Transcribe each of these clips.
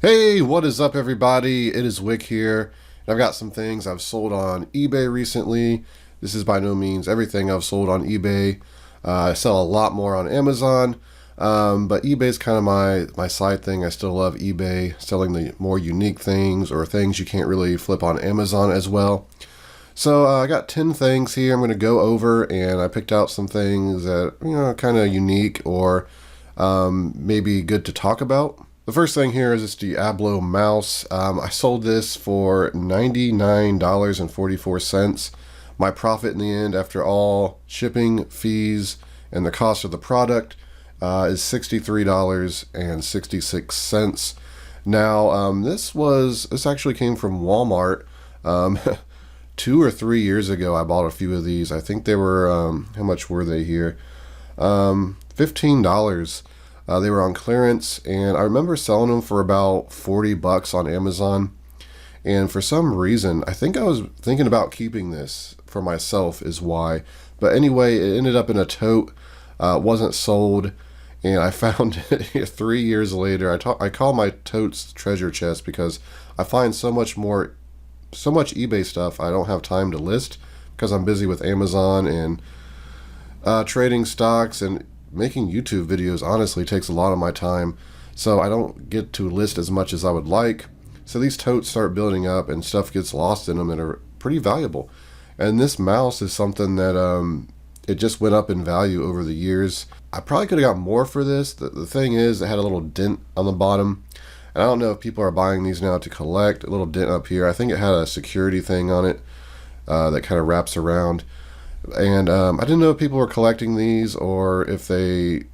Hey, what is up, everybody? It is Wick here. I've got some things I've sold on eBay recently. This is by no means everything I've sold on eBay. I sell a lot more on Amazon, but eBay's kind of my side thing. I still love eBay, selling the more unique things or things you can't really flip on Amazon as well. So I got 10 things here I'm going to go over, and I picked out some things that, kind of unique or maybe good to talk about. The first thing here is this Diablo mouse. I sold this for $99.44. My profit in the end, after all shipping, fees, and the cost of the product, is $63.66. Now, this actually came from Walmart. Um, 2 or 3 years ago, I bought a few of these. I think they were, how much were they here? $15. They were on clearance, and I remember selling them for about $40 on Amazon. And for some reason, I think I was thinking about keeping this for myself, is why. But anyway, it ended up in a tote. Wasn't sold, and I found it 3 years later. I call my totes treasure chest because I find so much eBay stuff I don't have time to list because I'm busy with Amazon and trading stocks, and making YouTube videos honestly takes a lot of my time, so I don't get to list as much as I would like. So these totes start building up and stuff gets lost in them and are pretty valuable. And this mouse is something that it just went up in value over the years. I probably could have got more for this. The thing is, it had a little dent on the bottom, and I don't know if people are buying these now to collect. A little dent up here. I think it had a security thing on it that kind of wraps around. And I didn't know if people were collecting these or if they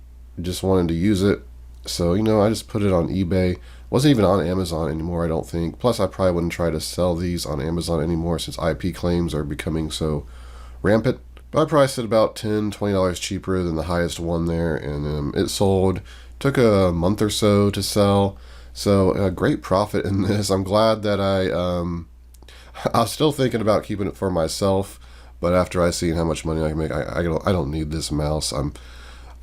just wanted to use it. So, I just put it on eBay. Wasn't even on Amazon anymore, I don't think. Plus, I probably wouldn't try to sell these on Amazon anymore since IP claims are becoming so rampant. But I priced it about $10, $20 cheaper than the highest one there. And it sold. Took a month or so to sell. So, a great profit in this. I'm glad that I was still thinking about keeping it for myself. But after I seen how much money I can make, I don't need this mouse. I'm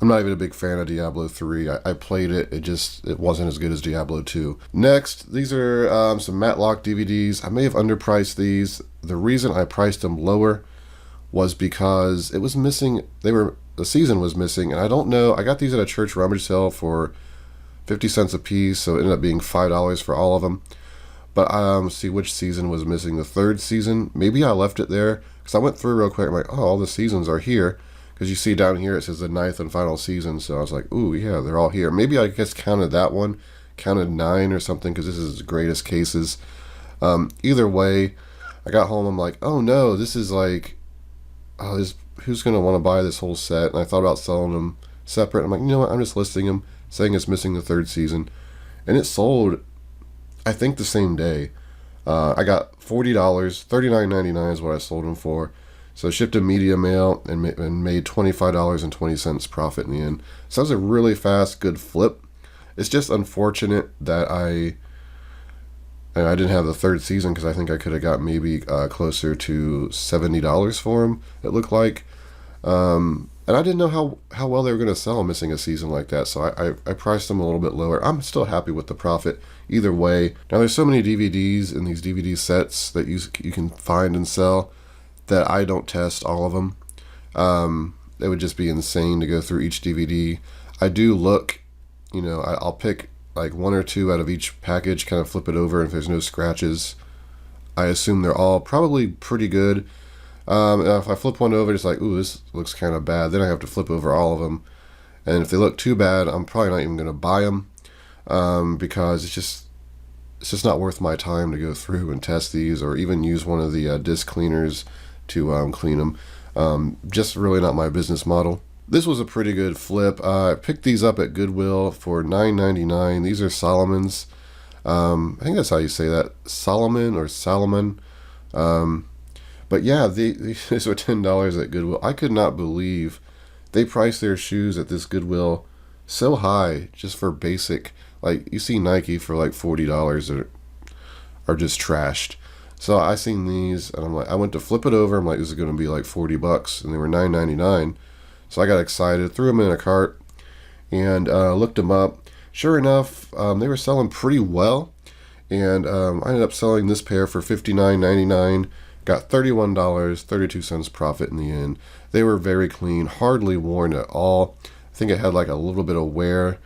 not even a big fan of Diablo 3. I played it. It wasn't as good as Diablo 2. Next, these are some Matlock DVDs. I may have underpriced these. The reason I priced them lower was because it was missing. The season was missing, and I don't know. I got these at a church rummage sale for 50 cents a piece, so it ended up being $5 for all of them. But see which season was missing. The third season. Maybe I left it there because I went through real quick. I'm like, oh, all the seasons are here. Because you see down here it says the ninth and final season. So I was like, ooh, yeah, they're all here. Maybe I just counted that one, counted 9 or something, because this is greatest cases. Either way, I got home. I'm like, oh no, this is like, who's gonna want to buy this whole set? And I thought about selling them separate. I'm like, you know what? I'm just listing them, saying it's missing the third season, and it sold, I think, the same day. I got $40, $39.99 is what I sold them for. So I shipped a media mail and made $25.20 profit in the end. So that was a really fast, good flip. It's just unfortunate that I didn't have the third season, because I think I could have got maybe closer to $70 for them, it looked like. And I didn't know how well they were going to sell missing a season like that, so I priced them a little bit lower. I'm still happy with the profit either way. Now, there's so many DVDs in these DVD sets that you can find and sell that I don't test all of them. It would just be insane to go through each DVD. I do look, I'll pick like 1 or 2 out of each package, kind of flip it over, and if there's no scratches, I assume they're all probably pretty good. If I flip one over, it's like, ooh, this looks kind of bad. Then I have to flip over all of them. And if they look too bad, I'm probably not even going to buy them, because it's just not worth my time to go through and test these, or even use one of the disc cleaners to clean them. Just really not my business model. This was a pretty good flip. I picked these up at Goodwill for $9.99. These are Solomon's. I think that's how you say that. Solomon or Salomon. But yeah, these were $10 at Goodwill. I could not believe they priced their shoes at this Goodwill so high just for basic. Like, you see Nike for like $40 that are just trashed. So I seen these, and I'm like, I went to flip it over. I'm like, this is going to be like $40, and they were $9.99. So I got excited, threw them in a cart, and looked them up. Sure enough, they were selling pretty well, and I ended up selling this pair for $59.99. Got $31.32 profit in the end. They were very clean, hardly worn at all. I think it had like a little bit of wear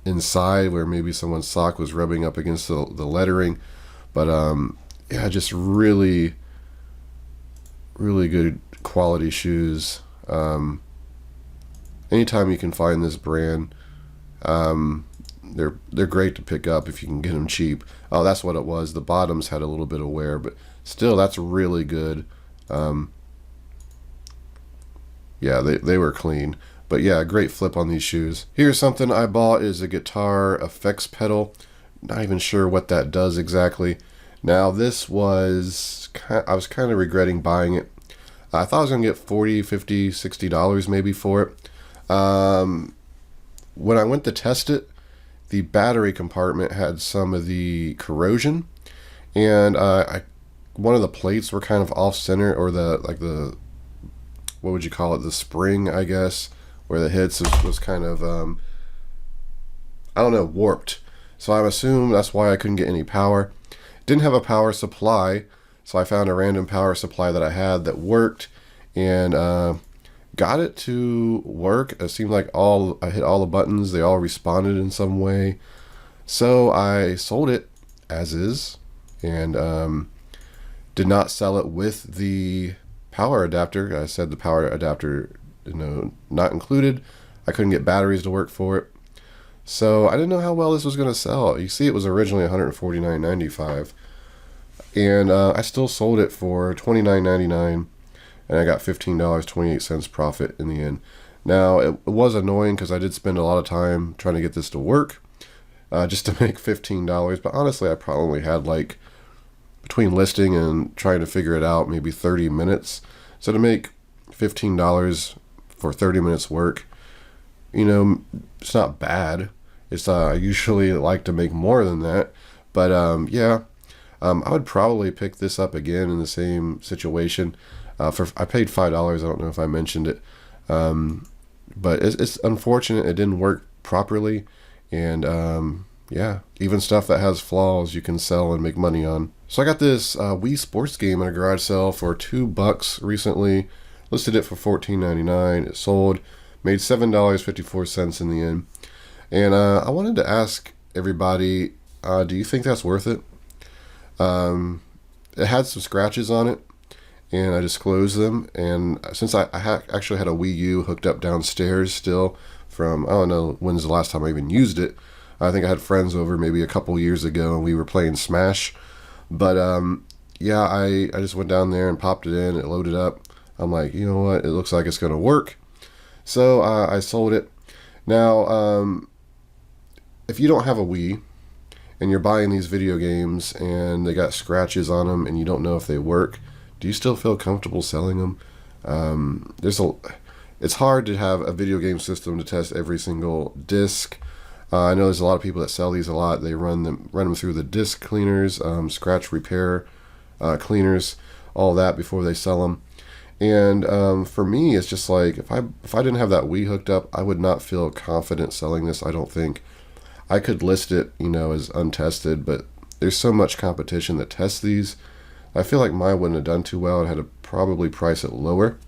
inside where maybe someone's sock was rubbing up against the lettering. But yeah, just really, really good quality shoes. Anytime you can find this brand, they're great to pick up if you can get them cheap. Oh, that's what it was. The bottoms had a little bit of wear, but still, that's really good. Yeah, they were clean. But yeah, great flip on these shoes. Here's something I bought is a guitar effects pedal. Not even sure what that does exactly. Now this was, I was kind of regretting buying it. I thought I was going to get $40, $50, $60 maybe for it. When I went to test it, the battery compartment had some of the corrosion, and one of the plates were kind of off center, or the what would you call it, the spring, I guess, where the hits was kind of I don't know, warped. So I assume that's why I couldn't get any power. Didn't have a power supply, so I found a random power supply that I had that worked, and got it to work. It seemed like I hit all the buttons. They all responded in some way. So I sold it as is, and did not sell it with the power adapter. I said the power adapter, not included. I couldn't get batteries to work for it. So I didn't know how well this was going to sell. You see, it was originally $149.95, and I still sold it for $29.99, and I got $15.28 profit in the end. Now, it was annoying because I did spend a lot of time trying to get this to work, just to make $15. But honestly, I probably had like, between listing and trying to figure it out, maybe 30 minutes. So to make $15 for 30 minutes work, it's not bad. It's I usually like to make more than that, but yeah, I would probably pick this up again in the same situation. I paid $5. I don't know if I mentioned it, but it's unfortunate it didn't work properly, and yeah, even stuff that has flaws you can sell and make money on. So I got this Wii Sports game in a garage sale for $2 recently. Listed it for $14.99. It sold, made $7.54 in the end. And I wanted to ask everybody, do you think that's worth it? It had some scratches on it, and I disclosed them. And since I actually had a Wii U hooked up downstairs still from, I don't know when's the last time I even used it. I think I had friends over maybe a couple years ago, and we were playing Smash. But yeah, I just went down there and popped it in. It loaded up. I'm like, you know what? It looks like it's going to work. So I sold it. Now, if you don't have a Wii and you're buying these video games and they got scratches on them and you don't know if they work, do you still feel comfortable selling them? It's hard to have a video game system to test every single disc. I know there's a lot of people that sell these a lot. They run them through the disc cleaners, scratch repair cleaners, all that before they sell them. And for me, it's just like if I didn't have that Wii hooked up, I would not feel confident selling this. I don't think I could list it, as untested, but there's so much competition that tests these. I feel like mine wouldn't have done too well. I'd had to probably price it lower.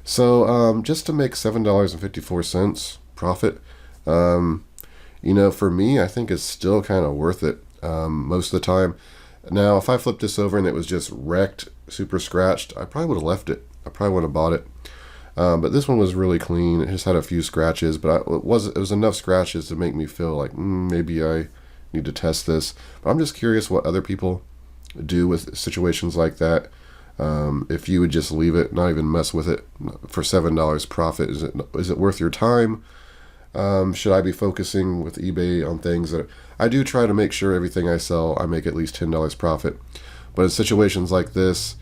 So just to make $7.54 profit, for me, I think it's still kind of worth it most of the time. Now, if I flipped this over and it was just wrecked, super scratched, I probably would have left it. I probably wouldn't have bought it. But this one was really clean. It just had a few scratches, but it was enough scratches to make me feel like maybe I need to test this. But I'm just curious what other people do with situations like that. If you would just leave it, not even mess with it for $7 profit, is it worth your time? Should I be focusing with eBay on things that I do try to make sure everything I sell, I make at least $10 profit. But in situations like this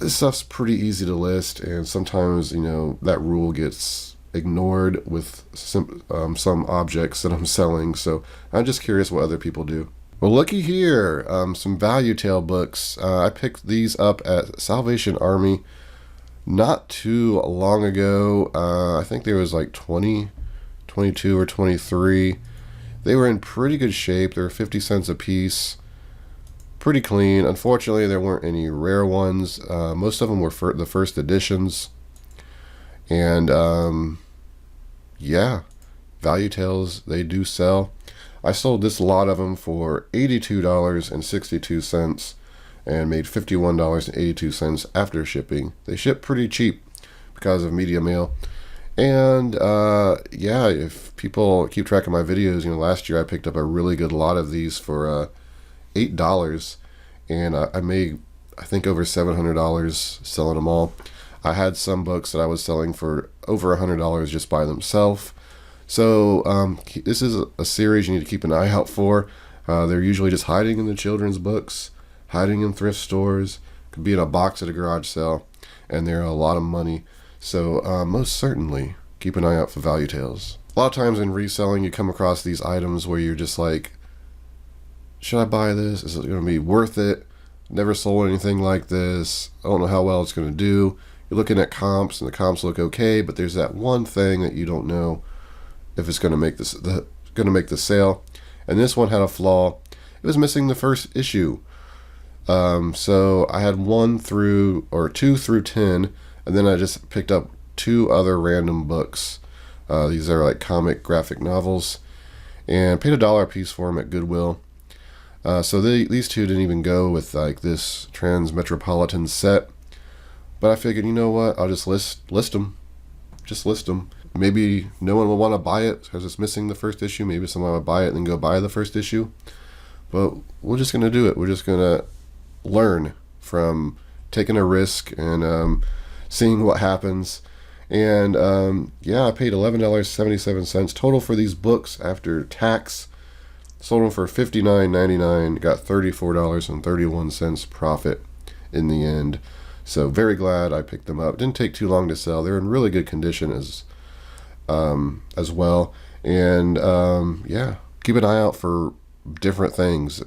stuff's pretty easy to list, and sometimes, that rule gets ignored with some objects that I'm selling. So I'm just curious what other people do. Well, looky here, some Value Tale books. I picked these up at Salvation Army not too long ago. I think there was like $20 22 or 23. They were in pretty good shape. They were 50 cents a piece. Pretty clean. Unfortunately, there weren't any rare ones. Most of them were for the first editions. And yeah, Value Tales, they do sell. I sold this lot of them for $82.62 and made $51.82 after shipping. They ship pretty cheap because of media mail. And yeah, if people keep track of my videos, last year I picked up a really good lot of these for $8, and I made, I think, over $700 selling them all. I had some books that I was selling for over $100 just by themselves. So this is a series you need to keep an eye out for. They're usually just hiding in the children's books, hiding in thrift stores, could be in a box at a garage sale, and they're a lot of money. So most certainly keep an eye out for Value Tales. A lot of times in reselling, you come across these items where you're just like, should I buy this? Is it going to be worth it? Never sold anything like this. I don't know how well it's going to do. You're looking at comps, and the comps look okay, but there's that one thing that you don't know if it's going to make the sale. And this one had a flaw. It was missing the first issue. So I had 2 through 10, and then I just picked up 2 other random books. These are like comic graphic novels, and paid $1 a piece for them at Goodwill. So these 2 didn't even go with like this Transmetropolitan set. But I figured, you know what? I'll just list them. Just list them. Maybe no one will want to buy it because it's missing the first issue. Maybe someone will buy it and then go buy the first issue. But we're just going to do it. We're just going to learn from taking a risk and seeing what happens. And yeah, I paid $11.77 total for these books after tax. Sold them for $59.99. Got $34.31 profit in the end. So very glad I picked them up. Didn't take too long to sell. They're in really good condition as well. And yeah, keep an eye out for different things.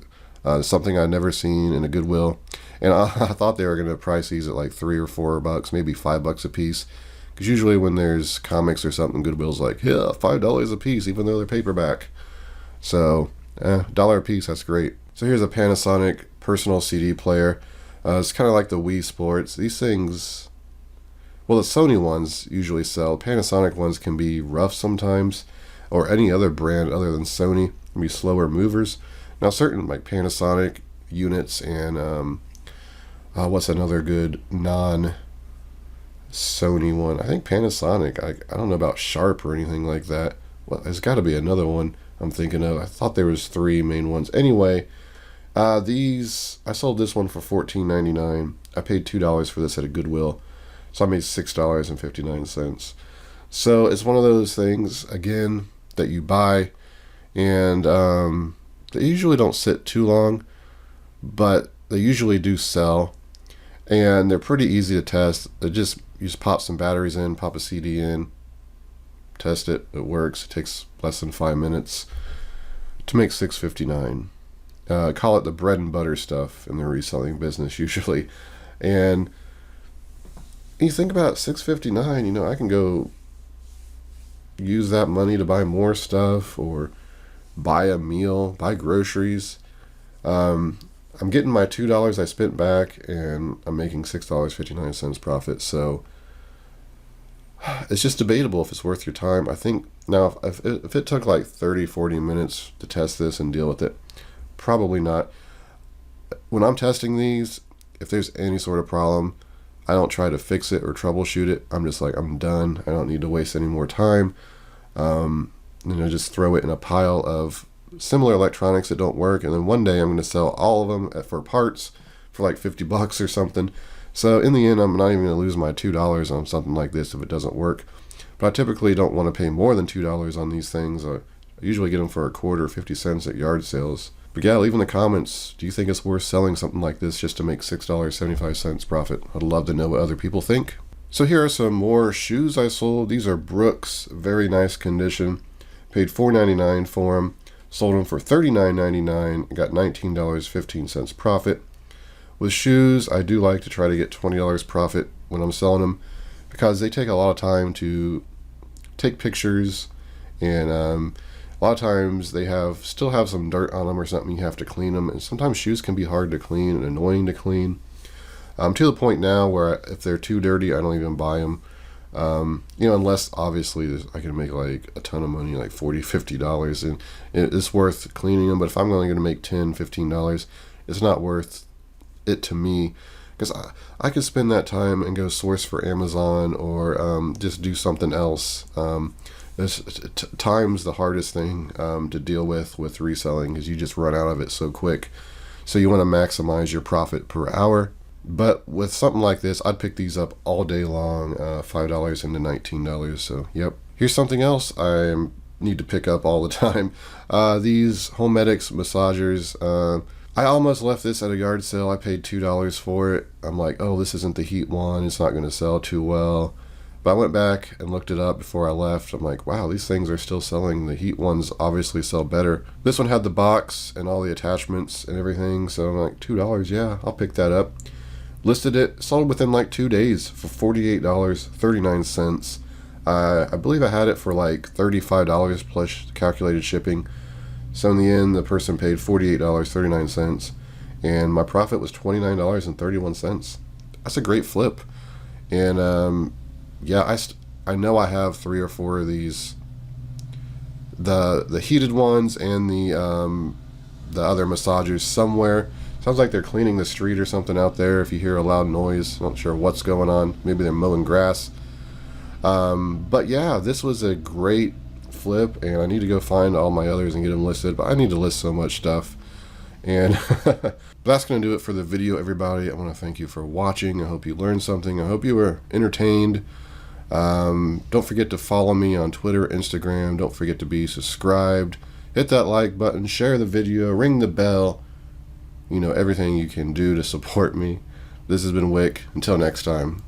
Something I'd never seen in a Goodwill. And I thought they were going to price these at like $3 or $4, maybe $5 a piece. Because usually when there's comics or something, Goodwill's like, yeah, $5 a piece, even though they're paperback. So $1 a piece, that's great. So here's a Panasonic personal CD player. It's kind of like the Wii Sports. These things, well, the Sony ones usually sell. Panasonic ones can be rough sometimes, or any other brand other than Sony can be slower movers. Now, certain like Panasonic units and what's another good non-Sony one? I think Panasonic. I don't know about Sharp or anything like that. Well, there's got to be another one I'm thinking of. I thought there was 3 main ones. Anyway. These, I sold this one for $14.99. I paid $2 for this at a Goodwill, so I made $6.59. So it's one of those things, again, that you buy, and they usually don't sit too long, but they usually do sell, and they're pretty easy to test. You just pop some batteries in, pop a CD in, test it. It works. It takes less than 5 minutes to make $6.59. Call it the bread and butter stuff in the reselling business usually. And you think about $6.59, I can go use that money to buy more stuff or buy a meal, buy groceries. I'm getting my $2 I spent back, and I'm making $6.59 profit. So it's just debatable if it's worth your time. I think now if it took like 30-40 minutes to test this and deal with it, probably not. When I'm testing these, if there's any sort of problem, I don't try to fix it or troubleshoot it. I'm just like, I'm done. I don't need to waste any more time. I just throw it in a pile of similar electronics that don't work, and then one day I'm going to sell all of them for parts for like $50 or something. So in the end, I'm not even going to lose my $2 on something like this if it doesn't work. But I typically don't want to pay more than $2 on these things. I usually get them for a quarter, 50 cents at yard sales. But yeah, leave in the comments, do you think it's worth selling something like this just to make $6.75 profit? I'd love to know what other people think. So here are some more shoes I sold. These are Brooks, very nice condition. Paid $4.99 for them. Sold them for $39.99. Got $19.15 profit. With shoes, I do like to try to get $20 profit when I'm selling them, because they take a lot of time to take pictures And a lot of times they still have some dirt on them or something. You have to clean them, and sometimes shoes can be hard to clean and annoying to clean. To the point now where if they're too dirty, I don't even buy them. Unless obviously I can make like a ton of money, like $40-$50, and it's worth cleaning them. But if I'm only going to make $10-$15, it's not worth it to me, because I could spend that time and go source for Amazon or just do something else. Time's the hardest thing to deal with reselling, because you just run out of it so quick. So you want to maximize your profit per hour. But with something like this, I'd pick these up all day long, $5 into $19. So, yep. Here's something else I need to pick up all the time. These Homedics massagers. I almost left this at a yard sale. I paid $2 for it. I'm like, oh, this isn't the heat one. It's not going to sell too well. But I went back and looked it up before I left. I'm like, wow, these things are still selling. The heat ones obviously sell better. This one had the box and all the attachments and everything. So I'm like, $2, yeah, I'll pick that up. Listed it, sold within like 2 days for $48.39. I believe I had it for like $35 plus calculated shipping. So in the end, the person paid $48.39, and my profit was $29.31. That's a great flip. And yeah, I know I have 3 or 4 of these, the heated ones and the other massagers somewhere. Sounds like they're cleaning the street or something out there. If you hear a loud noise, not sure what's going on. Maybe they're mowing grass. But yeah, this was a great flip, and I need to go find all my others and get them listed. But I need to list so much stuff. And that's going to do it for the video, everybody. I want to thank you for watching. I hope you learned something. I hope you were entertained. Don't forget to follow me on Twitter, Instagram. Don't forget to be subscribed. Hit that like button. Share the video. Ring the bell. Everything you can do to support me. This has been Wick. Until next time.